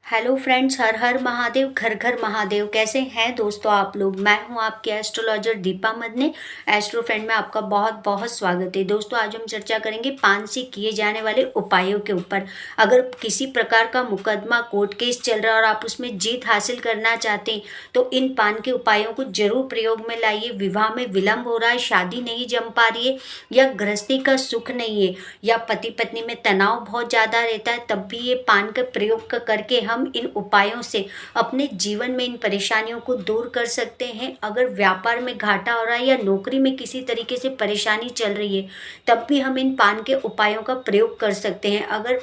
Hello friends, हर हर महादेव, घर घर महादेव। कैसे हैं दोस्तों आप लोग। मैं हूं आपकी astrologer Deepa Madane. Astro friend में आपका बहुत बहुत स्वागत है। दोस्तों आज हम चर्चा करेंगे पान से किए जाने वाले उपायों के ऊपर। अगर किसी प्रकार का मुकदमा कोर्ट केस चल रहा है और आप उसमें जीत हासिल करना चाहते हैं तो इन पान के उपायों को जरूर प्रयोग में लाइए। विवाह में विलंब हो रहा है, शादी नहीं जम पा रही है, या गृहस्थी का सुख नहीं है, या पति पत्नी में तनाव बहुत ज़्यादा रहता है, तब भी ये पान का प्रयोग करके हम इन उपायों से अपने जीवन में इन परेशानियों को दूर कर सकते हैं। अगर व्यापार में घाटा हो रहा है या नौकरी में किसी तरीके से परेशानी चल रही है, तब भी हम इन पान के उपायों का प्रयोग कर सकते हैं। अगर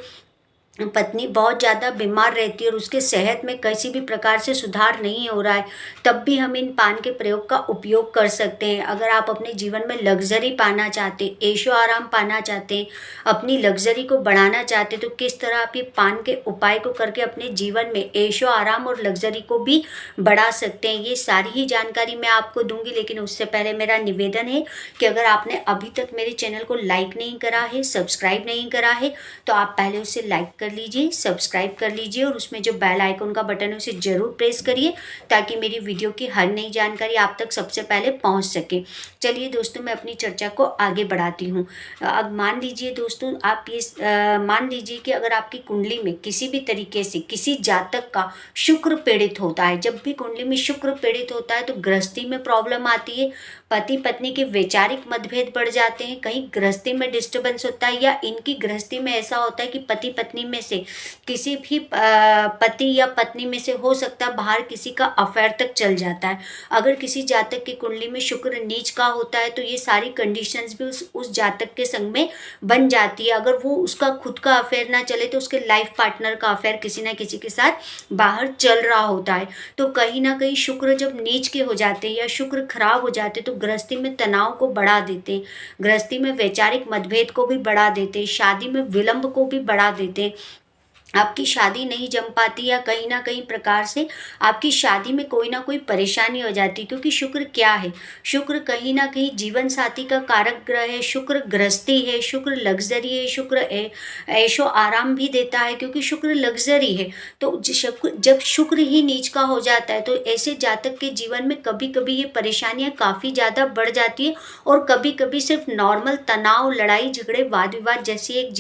पत्नी बहुत ज़्यादा बीमार रहती है और उसके सेहत में किसी भी प्रकार से सुधार नहीं हो रहा है, तब भी हम इन पान के प्रयोग का उपयोग कर सकते हैं। अगर आप अपने जीवन में लग्जरी पाना चाहते हैं, ऐशो आराम पाना चाहते हैं, अपनी लग्जरी को बढ़ाना चाहते हैं, तो किस तरह आप ये पान के उपाय को करके अपने जीवन में ऐशो आराम और लग्जरी को भी बढ़ा सकते हैं, ये सारी ही जानकारी मैं आपको दूंगी। लेकिन उससे पहले मेरा निवेदन है कि अगर आपने अभी तक मेरे चैनल को लाइक नहीं करा है, सब्सक्राइब नहीं करा है, तो आप पहले उसे लाइक कर लीजिए, सब्सक्राइब कर लीजिए और उसमें जो बेल आइकन का बटन है उसे जरूर प्रेस करिए ताकि मेरी वीडियो की हर नई जानकारी आप तक सबसे पहले पहुंच सके। चलिए दोस्तों, मैं अपनी चर्चा को आगे बढ़ाती हूँ। अब मान लीजिए दोस्तों, आप ये मान लीजिए कि अगर आपकी कुंडली में किसी भी तरीके से किसी जातक का शुक्र पीड़ित होता है, जब भी कुंडली में शुक्र पीड़ित होता है तो गृहस्थी में प्रॉब्लम आती है, पति पत्नी के वैचारिक मतभेद बढ़ जाते हैं, कहीं गृहस्थी में डिस्टर्बेंस होता है, या इनकी गृहस्थी में ऐसा होता है कि पति पत्नी में से किसी भी पति या पत्नी में से हो सकता है बाहर किसी का अफेयर तक चल जाता है। अगर किसी जातक की कुंडली में शुक्र नीच का होता है तो ये सारी कंडीशंस भी उस जातक के संग में बन जाती है। अगर वो उसका खुद का अफेयर ना चले तो उसके लाइफ पार्टनर का अफेयर किसी ना किसी के साथ बाहर चल रहा होता है। तो कहीं ना कहीं शुक्र जब नीच के हो जाते हैं या शुक्र खराब हो जाते हैं तो गृहस्थी में तनाव को बढ़ा देते हैं, गृहस्थी में वैचारिक मतभेद को भी बढ़ा देते हैं, शादी में विलंब को भी बढ़ा देते हैं। आपकी शादी नहीं जम पाती या कहीं ना कहीं प्रकार से आपकी शादी में कोई ना कोई परेशानी हो जाती है। क्योंकि शुक्र क्या है, शुक्र कहीं ना कहीं जीवन साथी का कारक ग्रह है, शुक्र गृहस्थी है, शुक्र लग्जरी है, शुक्र ऐशो आराम भी देता है क्योंकि शुक्र लग्जरी है। तो जब शुक्र ही नीच का हो जाता है तो ऐसे जातक के जीवन में कभी कभी ये परेशानियां काफ़ी ज़्यादा बढ़ जाती है और कभी कभी सिर्फ नॉर्मल तनाव, लड़ाई झगड़े, वाद विवाद जैसी एक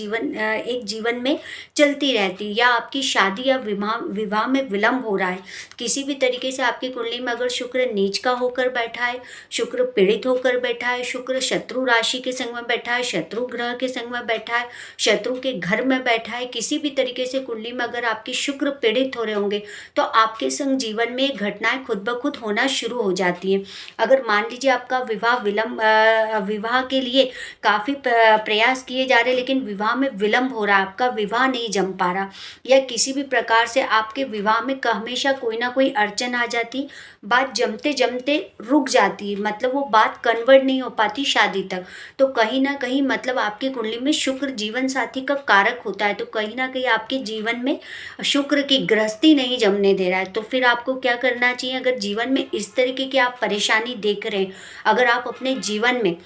जीवन में चलती रहती, या आपकी शादी या विवाह में विलंब हो रहा है। किसी भी तरीके से आपकी कुंडली में अगर शुक्र नीच का होकर बैठा है, शुक्र पीड़ित होकर बैठा है, शुक्र शत्रु राशि के संग में बैठा है, शत्रु ग्रह के संग में बैठा है, शत्रु के घर में बैठा है, किसी भी तरीके से कुंडली में अगर आपके शुक्र पीड़ित हो रहे होंगे तो आपके संग जीवन में घटनाएं खुद ब खुद होना शुरू हो जाती है। अगर मान लीजिए आपका विवाह के लिए काफ़ी प्रयास किए जा रहे हैं लेकिन विवाह में विलंब हो रहा है, आपका विवाह नहीं जम पा रहा, या किसी भी प्रकार से आपके विवाह में हमेशा कोई ना कोई अड़चन आ जाती, बात जमते जमते रुक जाती है, मतलब वो बात कन्वर्ट नहीं हो पाती शादी तक, तो कहीं ना कहीं मतलब आपकी कुंडली में शुक्र जीवन साथी का कारक होता है। तो कहीं ना कहीं आपके जीवन में शुक्र की गृहस्थी नहीं जमने दे रहा है। तो फिर आपको क्या करना चाहिए, अगर जीवन में इस तरीके की आप परेशानी देख रहे हैं, अगर आप अपने जीवन में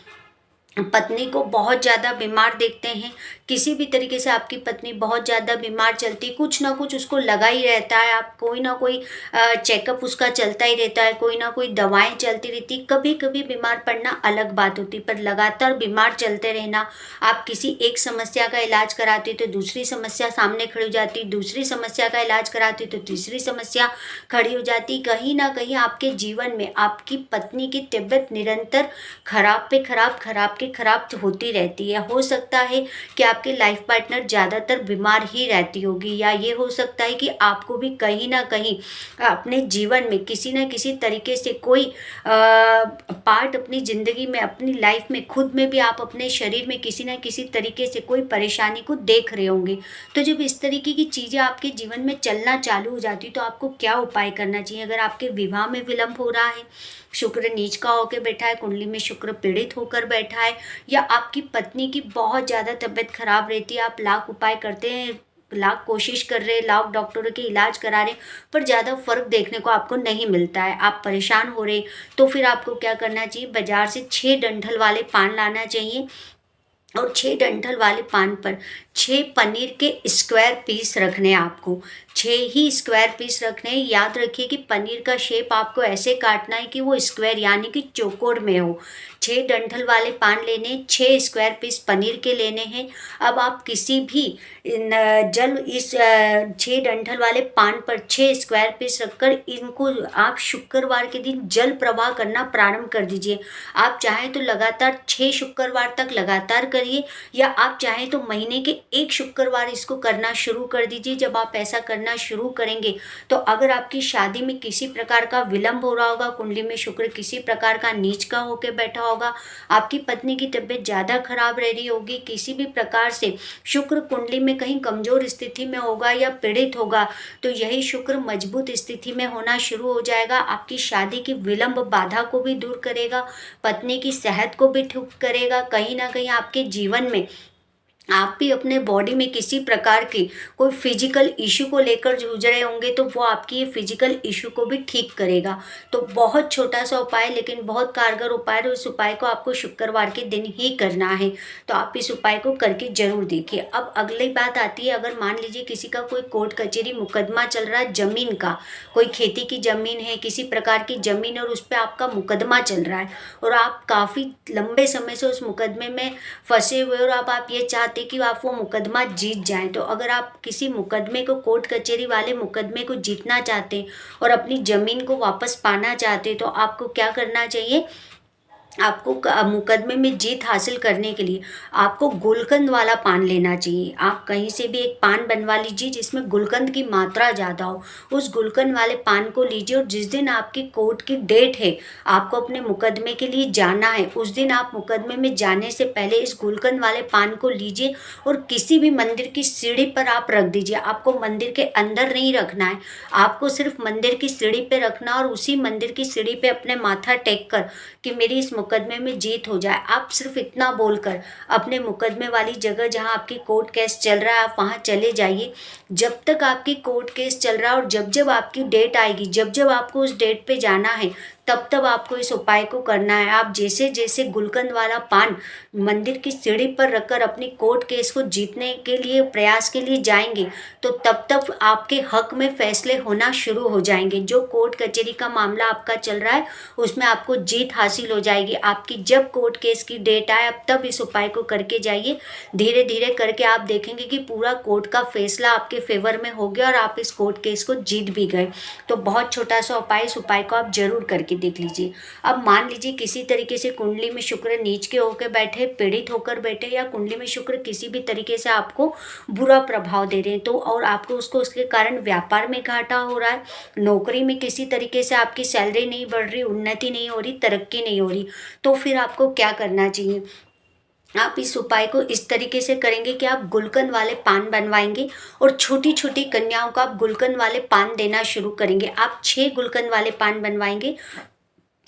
पत्नी को बहुत ज़्यादा बीमार देखते हैं, किसी भी तरीके से आपकी पत्नी बहुत ज़्यादा बीमार चलती, कुछ ना कुछ उसको लगा ही रहता है, आप कोई ना कोई चेकअप उसका चलता ही रहता है, कोई ना कोई दवाएं चलती रहती, कभी कभी बीमार पड़ना अलग बात होती, पर लगातार बीमार चलते रहना, आप किसी एक समस्या का इलाज कराते तो दूसरी समस्या सामने खड़ी हो जाती, दूसरी समस्या का इलाज कराते तो तीसरी समस्या खड़ी हो जाती। कहीं ना कहीं आपके जीवन में आपकी पत्नी की तबीयत निरंतर खराब पे खराब के खराब होती रहती है। हो सकता है कि आपके लाइफ पार्टनर ज़्यादातर बीमार ही रहती होगी, या ये हो सकता है कि आपको भी कहीं ना कहीं अपने जीवन में किसी न किसी तरीके से कोई पार्ट अपनी ज़िंदगी में, अपनी लाइफ में, खुद में भी आप अपने शरीर में किसी न किसी तरीके से कोई परेशानी को देख रहे होंगे। तो जब इस तरीके की चीज़ें आपके जीवन में चलना चालू हो जाती तो आपको क्या उपाय करना चाहिए। अगर आपके विवाह में विलंब हो रहा है, शुक्र नीच का होकर बैठा है, कुंडली में शुक्र पीड़ित होकर बैठा है, या आपकी पत्नी की बहुत ज़्यादा तबीयत खराब रहती है, आप लाख उपाय करते हैं, लाख कोशिश कर रहे हैं, लाख डॉक्टरों के इलाज करा रहे हैं, पर ज़्यादा फर्क देखने को आपको नहीं मिलता है, आप परेशान हो रहे हैं, तो फिर आपको क्या करना चाहिए, बाजार से 6 डंठल वाले पान लाना चाहिए और 6 डंठल वाले पान पर 6 पनीर के स्क्वायर पीस रखने हैं आपको। 6 ही स्क्वायर पीस रखने हैं। याद रखिए कि पनीर का शेप आपको ऐसे काटना है कि वो स्क्वायर यानी कि चौकोर में हो। 6 डंठल वाले पान लेने, 6 स्क्वायर पीस पनीर के लेने हैं। अब आप किसी भी जल इस 6 डंठल वाले पान पर 6 स्क्वायर पीस रखकर इनको आप शुक्रवार के दिन जल प्रवाह करना प्रारंभ कर दीजिए। आप चाहें तो लगातार 6 शुक्रवार तक लगातार करिए, या आप चाहें तो महीने के 1 शुक्रवार इसको करना शुरू कर दीजिए। जब आप ऐसा करना शुरू करेंगे तो अगर आपकी शादी में किसी प्रकार का विलंब हो रहा होगा, कुंडली में शुक्र किसी प्रकार का नीच का होकर बैठा होगा, आपकी पत्नी की तबीयत ज़्यादा खराब रह रही होगी, किसी भी प्रकार से शुक्र कुंडली में कहीं कमजोर स्थिति में होगा या पीड़ित होगा, तो यही शुक्र मजबूत स्थिति में होना शुरू हो जाएगा। आपकी शादी की विलंब बाधा को भी दूर करेगा, पत्नी की सेहत को भी ठीक करेगा। कहीं ना कहीं आपके जीवन में आप भी अपने बॉडी में किसी प्रकार की कोई फिजिकल इशू को लेकर जूझ रहे होंगे, तो वो आपकी ये फिजिकल इशू को भी ठीक करेगा। तो बहुत छोटा सा उपाय लेकिन बहुत कारगर उपाय है। उस उपाय को आपको शुक्रवार के दिन ही करना है, तो आप इस उपाय को करके जरूर देखिए। अब अगली बात आती है, अगर मान लीजिए किसी का कोई कोर्ट कचहरी मुकदमा चल रहा है जमीन का, कोई खेती की जमीन है, किसी प्रकार की जमीन और उस पर आपका मुकदमा चल रहा है और आप काफ़ी लंबे समय से उस मुकदमे में फंसे हुए और अब आप ये चाहते कि आप वो मुकदमा जीत जाएं, तो अगर आप किसी मुकदमे को, कोर्ट कचहरी वाले मुकदमे को जीतना चाहते हैं और अपनी ज़मीन को वापस पाना चाहते हैं, तो आपको क्या करना चाहिए। आपको मुकदमे में जीत हासिल करने के लिए आपको गुलकंद वाला पान लेना चाहिए। आप कहीं से भी एक पान बनवा लीजिए जिसमें गुलकंद की मात्रा ज़्यादा हो, उस गुलकंद वाले पान को लीजिए और जिस दिन आपकी कोर्ट की डेट है, आपको अपने मुकदमे के लिए जाना है, उस दिन आप मुकदमे में जाने से पहले इस गुलकंद वाले पान को लीजिए और किसी भी मंदिर की सीढ़ी पर आप रख दीजिए। आपको मंदिर के अंदर नहीं रखना है, आपको सिर्फ मंदिर की सीढ़ी पे रखना और उसी मंदिर की सीढ़ी पे अपने माथा टेक कर कि मेरी इस मुकदमे में जीत हो जाए। आप सिर्फ इतना बोलकर अपने मुकदमे वाली जगह जहां आपकी कोर्ट केस चल रहा है आप वहां चले जाइए। जब तक आपकी कोर्ट केस चल रहा है और जब जब आपकी डेट आएगी, जब जब आपको उस डेट पे जाना है, तब तब आपको इस उपाय को करना है। आप जैसे जैसे गुलकंद वाला पान मंदिर की सीढ़ी पर रखकर अपनी कोर्ट केस को जीतने के लिए प्रयास के लिए जाएंगे, तो तब तब आपके हक में फैसले होना शुरू हो जाएंगे। जो कोर्ट कचहरी का मामला आपका चल रहा है उसमें आपको जीत हासिल हो जाएगी। आपकी जब कोर्ट केस की डेट आए अब तब इस उपाय को करके जाइए। धीरे धीरे करके आप देखेंगे कि पूरा कोर्ट का फैसला आपके फेवर में हो गया और आप इस कोर्ट केस को जीत भी गए। तो बहुत छोटा सा उपाय, इस उपाय को आप जरूर करके देख लीजिए। अब मान लीजिए किसी तरीके से कुंडली में शुक्र नीच के होकर बैठे, पीड़ित होकर बैठे, या कुंडली में शुक्र किसी भी तरीके से आपको बुरा प्रभाव दे रहे हैं, तो और आपको उसके कारण व्यापार में घाटा हो रहा है, नौकरी में किसी तरीके से आपकी सैलरी नहीं बढ़ रही, उन्नति नहीं हो रही, तरक्की नहीं हो रही, तो फिर आपको क्या करना चाहिए। आप इस उपाय को इस तरीके से करेंगे कि आप गुलकंद वाले पान बनवाएंगे और छोटी छोटी कन्याओं को आप गुलकंद वाले पान देना शुरू करेंगे। आप 6 गुलकंद वाले पान बनवाएंगे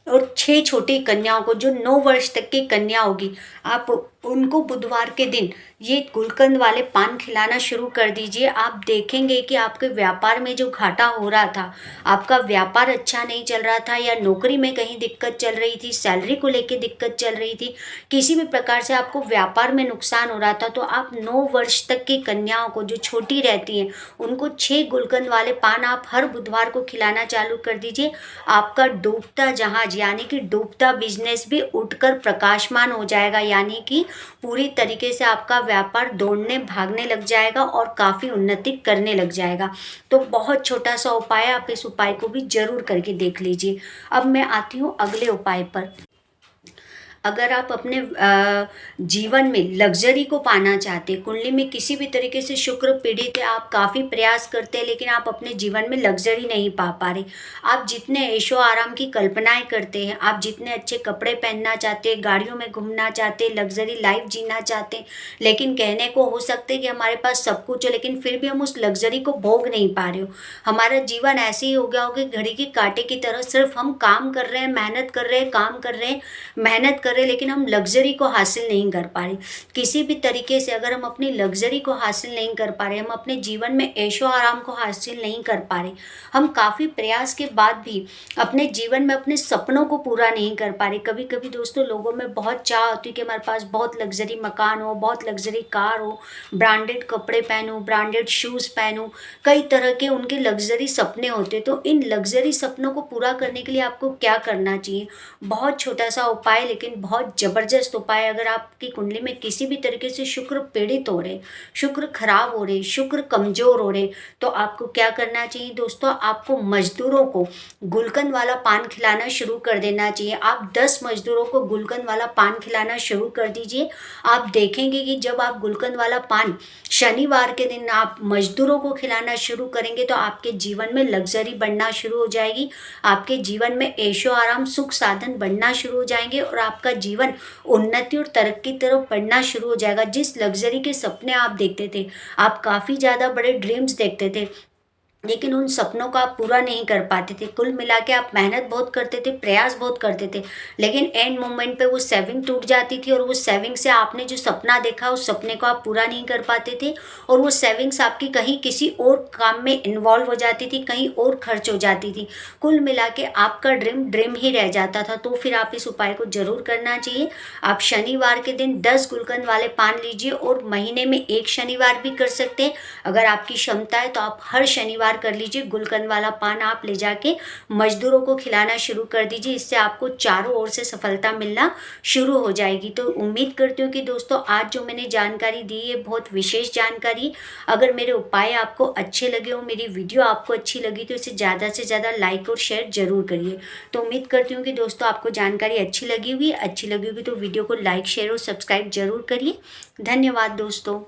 और 6 छोटी कन्याओं को, जो 9 वर्ष तक की कन्या होगी, आप उनको बुधवार के दिन ये गुलकंद वाले पान खिलाना शुरू कर दीजिए। आप देखेंगे कि आपके व्यापार में जो घाटा हो रहा था, आपका व्यापार अच्छा नहीं चल रहा था, या नौकरी में कहीं दिक्कत चल रही थी, सैलरी को लेके दिक्कत चल रही थी, किसी भी प्रकार से आपको व्यापार में नुकसान हो रहा था, तो आप 9 वर्ष तक की कन्याओं को जो छोटी रहती हैं उनको 6 गुलकंद वाले पान आप हर बुधवार को खिलाना चालू कर दीजिए। आपका डूबता जहाज यानी कि डूबता बिजनेस भी उठकर प्रकाशमान हो जाएगा, यानी कि पूरी तरीके से आपका व्यापार दौड़ने भागने लग जाएगा और काफ़ी उन्नति करने लग जाएगा। तो बहुत छोटा सा उपाय, आप इस उपाय को भी जरूर करके देख लीजिए। अब मैं आती हूँ अगले उपाय पर। अगर आप अपने जीवन में लग्जरी को पाना चाहते हैं, कुंडली में किसी भी तरीके से शुक्र पीड़ित है, आप काफ़ी प्रयास करते हैं लेकिन आप अपने जीवन में लग्जरी नहीं पा पा रहे। आप जितने ऐशो आराम की कल्पनाएं करते हैं, आप जितने अच्छे कपड़े पहनना चाहते हैं, गाड़ियों में घूमना चाहते हैं, लग्जरी लाइफ जीना चाहते हैं, लेकिन कहने को हो सकते हैं कि हमारे पास सब कुछ है लेकिन फिर भी हम उस लग्जरी को भोग नहीं पा रहे हो। हमारा जीवन ऐसे ही हो गया हो कि घड़ी के कांटे की तरह सिर्फ हम काम कर रहे हैं, मेहनत कर रहे हैं, काम कर रहे हैं, मेहनत कर कर रहे हैं लेकिन हम लग्ज़री को हासिल नहीं कर पा रहे। किसी भी तरीके से अगर हम अपनी लग्ज़री को हासिल नहीं कर पा रहे, हम अपने जीवन में ऐशो-आराम को हासिल नहीं कर पा रहे, हम काफ़ी प्रयास के बाद भी अपने जीवन में अपने सपनों को पूरा नहीं कर पा रहे। कभी-कभी दोस्तों लोगों में बहुत चाह होती है कि हमारे पास बहुत लग्ज़री मकान हो, बहुत लग्ज़री कार हो, ब्रांडेड कपड़े पहनूँ, ब्रांडेड शूज़ पहनूँ, कई तरह के उनके लग्ज़री सपने होते हैं। तो इन लग्ज़री सपनों को पूरा करने के लिए आपको क्या करना चाहिए? बहुत छोटा-सा उपाय लेकिन बहुत ज़बरदस्त उपाय। अगर आपकी कुंडली में किसी भी तरीके से शुक्र पीड़ित हो रहे, शुक्र खराब हो रहे, शुक्र कमज़ोर हो रहे, तो आपको क्या करना चाहिए दोस्तों? आपको मज़दूरों को गुलकंद वाला पान खिलाना शुरू कर देना चाहिए। आप 10 मज़दूरों को गुलकंद वाला पान खिलाना शुरू कर दीजिए। आप देखेंगे कि जब आप गुलकंद वाला पान शनिवार के दिन आप मज़दूरों को खिलाना शुरू करेंगे तो आपके जीवन में लग्ज़री बढ़ना शुरू हो जाएगी। आपके जीवन में ऐशो-आराम, सुख साधन बढ़ना शुरू हो जाएँगे और आपका जीवन उन्नति और तरक्की की तरफ बढ़ना शुरू हो जाएगा। जिस लग्ज़री के सपने आप देखते थे, आप काफ़ी ज़्यादा बड़े ड्रीम्स देखते थे, लेकिन उन सपनों को आप पूरा नहीं कर पाते थे। कुल मिला के आप मेहनत बहुत करते थे, प्रयास बहुत करते थे, लेकिन एंड मोमेंट पे वो सेविंग टूट जाती थी और वो सेविंग से आपने जो सपना देखा उस सपने को आप पूरा नहीं कर पाते थे और वो सेविंग्स आपकी कहीं किसी और काम में इन्वॉल्व हो जाती थी, कहीं और खर्च हो जाती थी। कुल मिला के आपका ड्रीम ही रह जाता था। तो फिर आप इस उपाय को ज़रूर करना चाहिए। आप शनिवार के दिन 10 गुलकंद वाले पान लीजिए और महीने में 1 शनिवार भी कर सकते हैं। अगर आपकी क्षमता है तो आप हर शनिवार कर लीजिए। गुलकंद वाला पान आप ले जाके मजदूरों को खिलाना शुरू कर दीजिए। इससे आपको चारों ओर से सफलता मिलना शुरू हो जाएगी। तो उम्मीद करती हूँ कि दोस्तों आज जो मैंने जानकारी दी है बहुत विशेष जानकारी। अगर मेरे उपाय आपको अच्छे लगे हो, मेरी वीडियो आपको अच्छी लगी तो इसे ज़्यादा से ज़्यादा लाइक और शेयर जरूर करिए। तो उम्मीद करती हूँ कि दोस्तों आपको जानकारी अच्छी लगी होगी तो वीडियो को लाइक शेयर और सब्सक्राइब जरूर करिए। धन्यवाद दोस्तों।